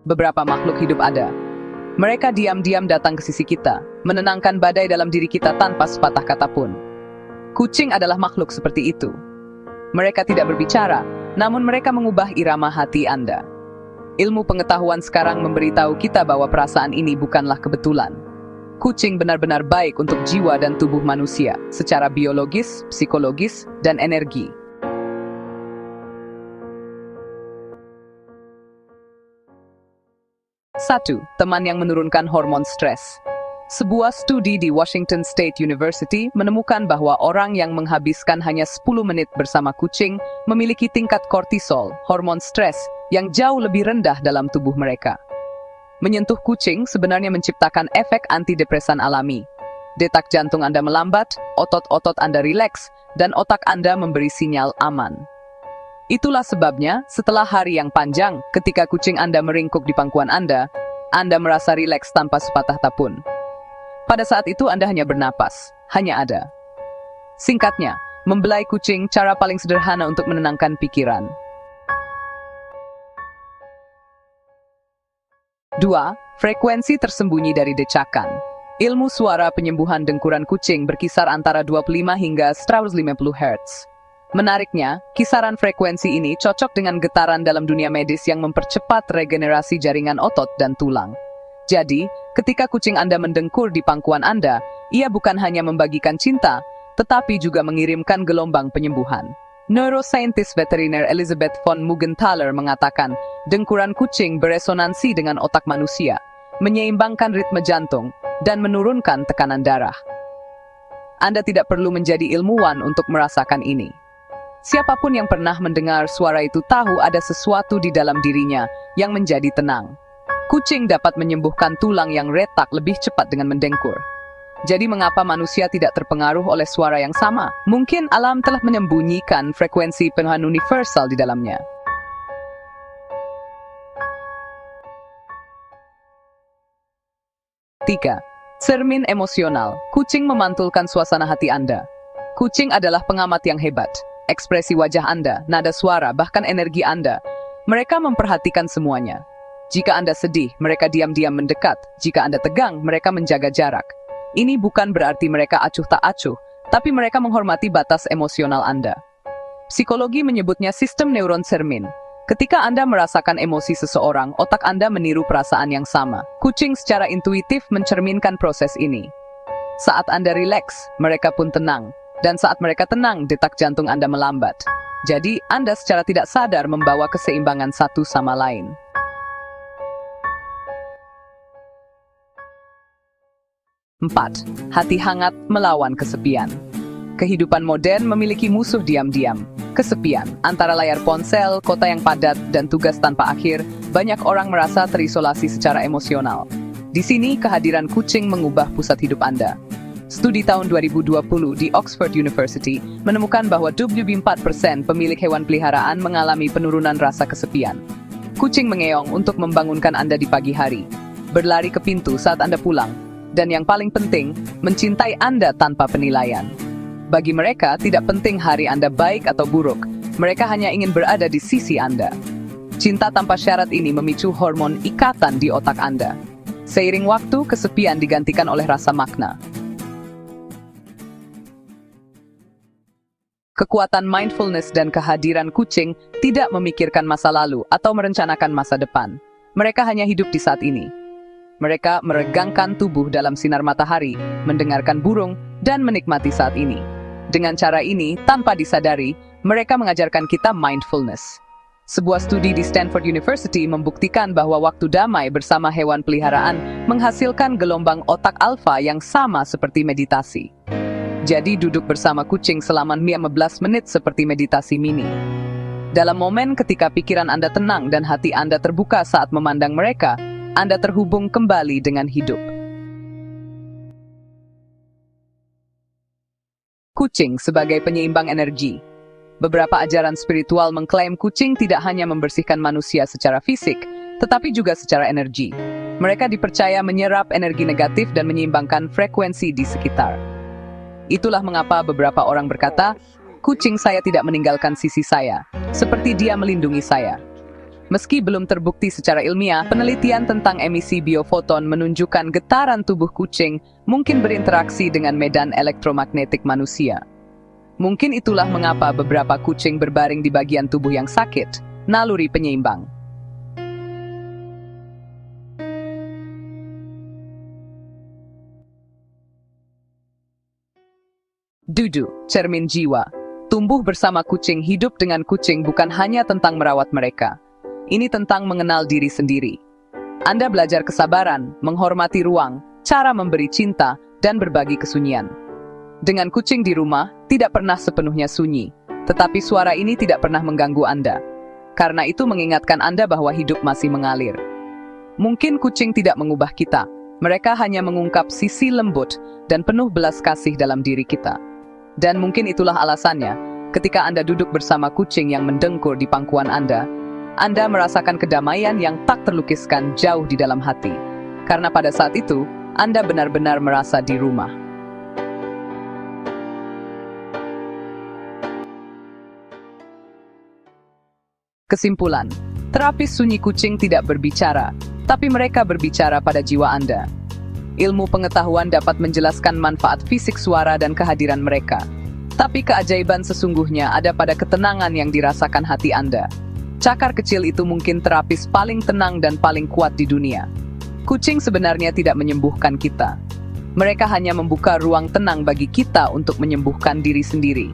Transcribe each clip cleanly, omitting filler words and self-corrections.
beberapa makhluk hidup ada. Mereka diam-diam datang ke sisi kita, menenangkan badai dalam diri kita tanpa sepatah kata pun. Kucing adalah makhluk seperti itu. Mereka tidak berbicara, namun mereka mengubah irama hati Anda. Ilmu pengetahuan sekarang memberitahu kita bahwa perasaan ini bukanlah kebetulan. Kucing benar-benar baik untuk jiwa dan tubuh manusia, secara biologis, psikologis, dan energi. 1. Teman yang menurunkan hormon stres. Sebuah studi di Washington State University menemukan bahwa orang yang menghabiskan hanya 10 menit bersama kucing memiliki tingkat kortisol, hormon stres, yang jauh lebih rendah dalam tubuh mereka. Menyentuh kucing sebenarnya menciptakan efek antidepresan alami. Detak jantung Anda melambat, otot-otot Anda rileks, dan otak Anda memberi sinyal aman. Itulah sebabnya, setelah hari yang panjang, ketika kucing Anda meringkuk di pangkuan Anda merasa rileks tanpa sepatah kata pun. Pada saat itu Anda hanya bernapas, hanya ada. Singkatnya, membelai kucing cara paling sederhana untuk menenangkan pikiran. 2. Frekuensi tersembunyi dari decakan. Ilmu suara penyembuhan dengkuran kucing berkisar antara 25 hingga 150 Hz. Menariknya, kisaran frekuensi ini cocok dengan getaran dalam dunia medis yang mempercepat regenerasi jaringan otot dan tulang. Jadi, ketika kucing Anda mendengkur di pangkuan Anda, ia bukan hanya membagikan cinta, tetapi juga mengirimkan gelombang penyembuhan. Neuroscientist veteriner Elizabeth von Muggenthaler mengatakan, dengkuran kucing beresonansi dengan otak manusia, menyeimbangkan ritme jantung, dan menurunkan tekanan darah. Anda tidak perlu menjadi ilmuwan untuk merasakan ini. Siapapun yang pernah mendengar suara itu tahu ada sesuatu di dalam dirinya yang menjadi tenang. Kucing dapat menyembuhkan tulang yang retak lebih cepat dengan mendengkur. Jadi mengapa manusia tidak terpengaruh oleh suara yang sama? Mungkin alam telah menyembunyikan frekuensi penuhan universal di dalamnya. 3. Cermin emosional. Kucing memantulkan suasana hati Anda. Kucing adalah pengamat yang hebat. Ekspresi wajah Anda, nada suara, bahkan energi Anda. Mereka memperhatikan semuanya. Jika Anda sedih, mereka diam-diam mendekat. Jika Anda tegang, mereka menjaga jarak. Ini bukan berarti mereka acuh tak acuh, tapi mereka menghormati batas emosional Anda. Psikologi menyebutnya sistem neuron cermin. Ketika Anda merasakan emosi seseorang, otak Anda meniru perasaan yang sama. Kucing secara intuitif mencerminkan proses ini. Saat Anda rileks, mereka pun tenang. Dan saat mereka tenang, detak jantung Anda melambat. Jadi, Anda secara tidak sadar membawa keseimbangan satu sama lain. 4. Hati hangat melawan kesepian. Kehidupan modern memiliki musuh diam-diam. Kesepian. Antara layar ponsel, kota yang padat, dan tugas tanpa akhir, banyak orang merasa terisolasi secara emosional. Di sini, kehadiran kucing mengubah pusat hidup Anda. Studi tahun 2020 di Oxford University menemukan bahwa 24% pemilik hewan peliharaan mengalami penurunan rasa kesepian. Kucing mengeong untuk membangunkan Anda di pagi hari, berlari ke pintu saat Anda pulang, dan yang paling penting, mencintai Anda tanpa penilaian. Bagi mereka, tidak penting hari Anda baik atau buruk, mereka hanya ingin berada di sisi Anda. Cinta tanpa syarat ini memicu hormon ikatan di otak Anda. Seiring waktu, kesepian digantikan oleh rasa makna. Kekuatan mindfulness dan kehadiran kucing tidak memikirkan masa lalu atau merencanakan masa depan. Mereka hanya hidup di saat ini. Mereka meregangkan tubuh dalam sinar matahari, mendengarkan burung, dan menikmati saat ini. Dengan cara ini, tanpa disadari, mereka mengajarkan kita mindfulness. Sebuah studi di Stanford University membuktikan bahwa waktu damai bersama hewan peliharaan menghasilkan gelombang otak alfa yang sama seperti meditasi. Jadi duduk bersama kucing selama 15 menit seperti meditasi mini. Dalam momen ketika pikiran Anda tenang dan hati Anda terbuka saat memandang mereka, Anda terhubung kembali dengan hidup. Kucing sebagai penyeimbang energi. Beberapa ajaran spiritual mengklaim kucing tidak hanya membersihkan manusia secara fisik, tetapi juga secara energi. Mereka dipercaya menyerap energi negatif dan menyeimbangkan frekuensi di sekitar. Itulah mengapa beberapa orang berkata, kucing saya tidak meninggalkan sisi saya, seperti dia melindungi saya. Meski belum terbukti secara ilmiah, penelitian tentang emisi biofoton menunjukkan getaran tubuh kucing mungkin berinteraksi dengan medan elektromagnetik manusia. Mungkin itulah mengapa beberapa kucing berbaring di bagian tubuh yang sakit, naluri penyeimbang. Dudu, cermin jiwa. Tumbuh bersama kucing, hidup dengan kucing bukan hanya tentang merawat mereka. Ini tentang mengenal diri sendiri. Anda belajar kesabaran, menghormati ruang, cara memberi cinta, dan berbagi kesunyian. Dengan kucing di rumah, tidak pernah sepenuhnya sunyi, tetapi suara ini tidak pernah mengganggu Anda. Karena itu mengingatkan Anda bahwa hidup masih mengalir. Mungkin kucing tidak mengubah kita, mereka hanya mengungkap sisi lembut dan penuh belas kasih dalam diri kita. Dan mungkin itulah alasannya, ketika Anda duduk bersama kucing yang mendengkur di pangkuan Anda merasakan kedamaian yang tak terlukiskan jauh di dalam hati. Karena pada saat itu, Anda benar-benar merasa di rumah. Kesimpulan, terapis sunyi kucing tidak berbicara, tapi mereka berbicara pada jiwa Anda. Ilmu pengetahuan dapat menjelaskan manfaat fisik suara dan kehadiran mereka. Tapi keajaiban sesungguhnya ada pada ketenangan yang dirasakan hati Anda. Cakar kecil itu mungkin terapis paling tenang dan paling kuat di dunia. Kucing sebenarnya tidak menyembuhkan kita. Mereka hanya membuka ruang tenang bagi kita untuk menyembuhkan diri sendiri.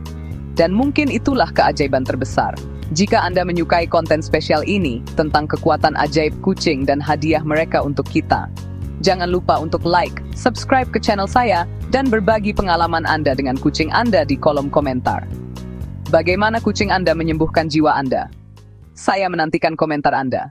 Dan mungkin itulah keajaiban terbesar. Jika Anda menyukai konten spesial ini tentang kekuatan ajaib kucing dan hadiah mereka untuk kita, jangan lupa untuk like, subscribe ke channel saya, dan berbagi pengalaman Anda dengan kucing Anda di kolom komentar. Bagaimana kucing Anda menyembuhkan jiwa Anda? Saya menantikan komentar Anda.